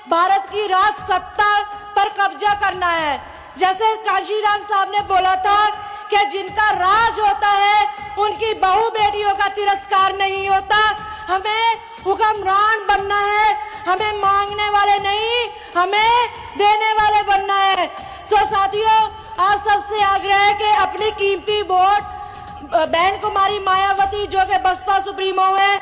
भारत की राज सत्ता पर कब्जा करना है। जैसे कांशीराम साहब ने बोला था कि जिनका राज होता है उनकी बहू बेटियों का तिरस्कार नहीं होता। हमें हुक्मरान बनना है, हमें मांगने वाले नहीं, हमें देने वाले बनना है। सो साथियों, आप सबसे आग्रह है कि अपनी कीमती वोट बहन कुमारी मायावती जो कि बसपा सुप्रीमो है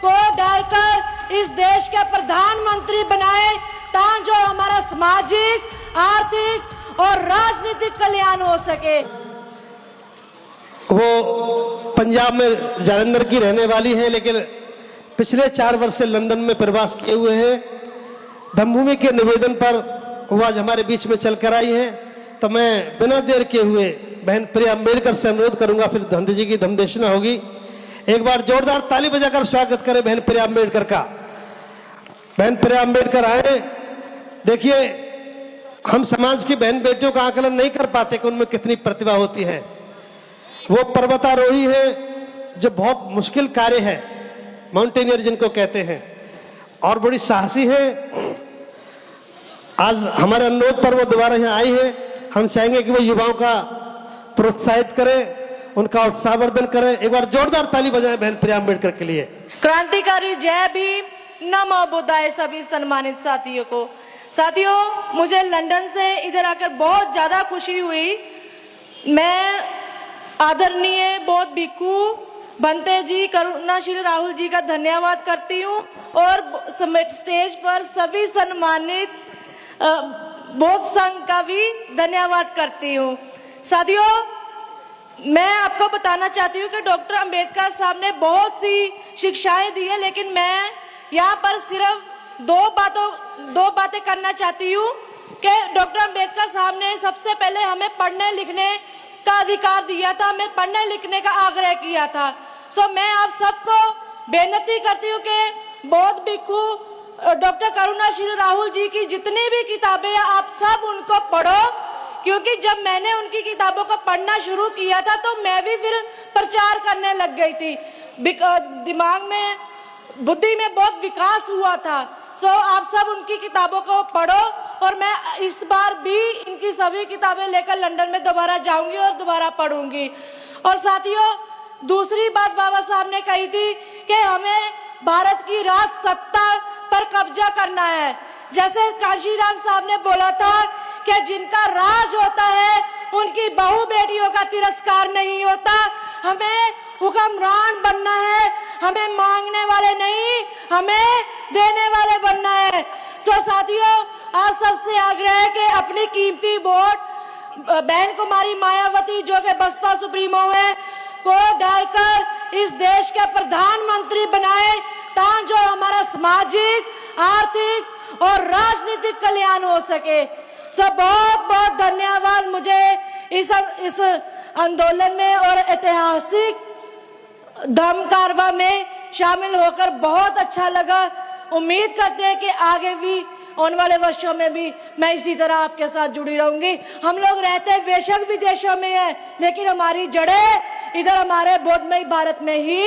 को डालकर इस देश के प्रधानमंत्री बनाए, ताकि जो हमारा सामाजिक, आर्थिक और राजनीतिक कल्याण हो सके। वो पंजाब में जालंधर की रहने वाली है, लेकिन पिछले 4 वर्ष से लंदन में प्रवास किए हुए हैं। धम्मभूमि के निवेदन पर वो आज हमारे बीच में चल कर आई है। तो मैं बिना देर किए हुए बहन प्रिया अम्बेडकर से अनुरोध करूंगा, फिर धंधे जी की धमदेशना होगी। एक बार जोरदार ताली बजाकर स्वागत करें बहन प्रिया अम्बेडकर का। बहन प्रिया अम्बेडकर आए। देखिए, हम समाज की बहन बेटियों का आकलन नहीं कर पाते कि उनमें कितनी प्रतिभा होती है। वो पर्वतारोही है, जो बहुत मुश्किल कार्य है, माउंटेनियर जिनको कहते हैं, और बड़ी साहसी है। आज हमारे अनुरोध पर वो दोबारा यहाँ आई है। हम चाहेंगे कि वो युवाओं का प्रोत्साहित करें, उनका उत्साहवर्धन करें। एक बार जोरदार ताली बजाएं बहन प्रिया अम्बेडकर के लिए। क्रांतिकारी जय भीम, नमो बुद्धाय सभी सम्मानित साथियों को। साथियों, मुझे लंदन से इधर आकर बहुत ज्यादा खुशी हुई। मैं आदरणीय बौद्ध भिक्खु भंते जी, करुणाशील राहुल जी का धन्यवाद करती हूँ, और स्टेज पर सभी सम्मानित बौद्ध संघ का भी धन्यवाद करती हूँ। साथियों, मैं आपको बताना चाहती हूँ कि डॉक्टर अंबेडकर साहब ने बहुत सी शिक्षाएं दी है, लेकिन मैं यहाँ पर सिर्फ दो बातें करना चाहती हूँ कि डॉक्टर अंबेडकर साहब ने सबसे पहले हमें पढ़ने लिखने का अधिकार दिया था, हमें पढ़ने लिखने का आग्रह किया था। सो मैं आप सबको बेनती करती हूँ कि बौद्ध भिक्खु डॉक्टर करुणाशील राहुल जी की जितनी भी किताबें हैं, आप सब उनको पढ़ो, क्योंकि जब मैंने उनकी किताबों को पढ़ना शुरू किया था तो मैं भी फिर प्रचार करने लग गई थी। दिमाग में, बुद्धि में बहुत विकास हुआ था। सो आप सब उनकी किताबों को पढ़ो, और मैं इस बार भी इनकी सभी किताबें लेकर लंदन में दोबारा जाऊंगी और दोबारा पढ़ूंगी। और साथियों, दूसरी बात बाबा साहब ने कही थी कि हमें भारत की राज सत्ता पर कब्जा करना है। जैसे कांशीराम साहब ने बोला था कि जिनका राज होता है उनकी बहू बेटियों का तिरस्कार नहीं होता। हमें हुक्मरान बनना है, हमें मांगने वाले नहीं, हमें देने वाले बनना है। सो साथियों, आप सबसे आग्रह है कि अपनी कीमती वोट बहन कुमारी मायावती जो कि बसपा सुप्रीमो है को डालकर इस देश के प्रधानमंत्री बनाए, ताकि जो हमारा सामाजिक, आर्थिक और राजनीतिक कल्याण हो सके। सो बहुत बहुत धन्यवाद। मुझे इस आंदोलन में और ऐतिहासिक धम्म कारवां में शामिल होकर बहुत अच्छा लगा। उम्मीद करते हैं कि आगे भी, आने वाले वर्षों में भी मैं इसी तरह आपके साथ जुड़ी रहूंगी। हम लोग रहते बेशक विदेशों में है, लेकिन हमारी जड़ें इधर हमारे बोधमय भारत में ही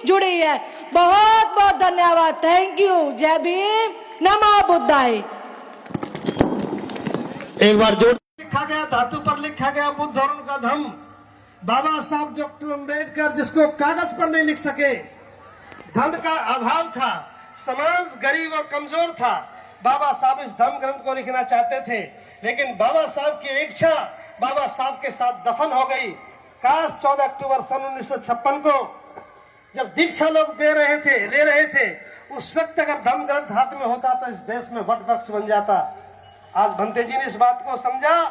जुड़ी है। बहुत बहुत धन्यवाद। Thank you. जय भीम, नमो बुद्धाय। एक बार जोर लिखा गया, धातु पर लिखा गया बुद्ध और उनका धम्म। बाबा साहब डॉक्टर अम्बेडकर जिसको कागज पर नहीं लिख सके, धन का अभाव था, समाज गरीब और कमजोर था, बाबा साहब इस धम्म ग्रंथ को लिखना चाहते थे, लेकिन बाबा साहब की इच्छा बाबा साहब के साथ दफन हो गई। काश 14 अक्टूबर सन 1956 को जब दीक्षा लोग ले रहे थे, उस वक्त अगर धम्म ग्रंथ हाथ में होता तो इस देश में वट वृक्ष बन जाता। आज भंते जी ने इस बात को समझा।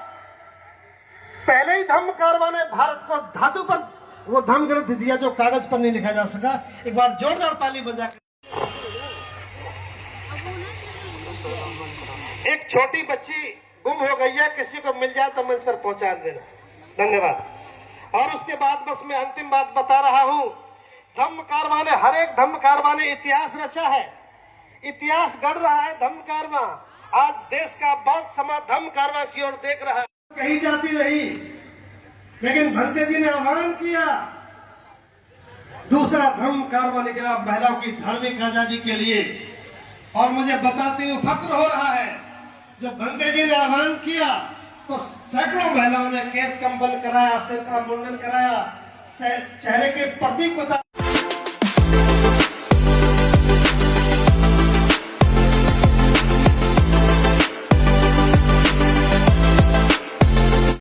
पहले ही धम्म कारवां ने भारत को धातु पर वो धम्म ग्रंथ दिया जो कागज पर नहीं लिखा जा सका। एक बार जोरदार ताली बजा। एक छोटी बच्ची गुम हो गई है, किसी को मिल जाए तो मंच पर पहुंचा देना। धन्यवाद। और उसके बाद बस मैं अंतिम बात बता रहा हूं। धम्म कारवां ने, हर एक धम्म कारवां ने इतिहास रचा है, इतिहास गढ़ रहा है धम्म कारवां। आज देश का बहुत समाज धम्म कारवां की ओर देख रहा है। कही जाती रही, लेकिन भंते जी ने आह्वान किया, दूसरा धम्म कारवां निकला महिलाओं की धार्मिक आजादी के लिए। और मुझे बताते हुए फक्र हो रहा है, जब गंगा जी ने आह्वान किया तो सैकड़ों महिलाओं ने केस कंबल कराया, सिर का मुंडन कराया, चेहरे के प्रतीक बता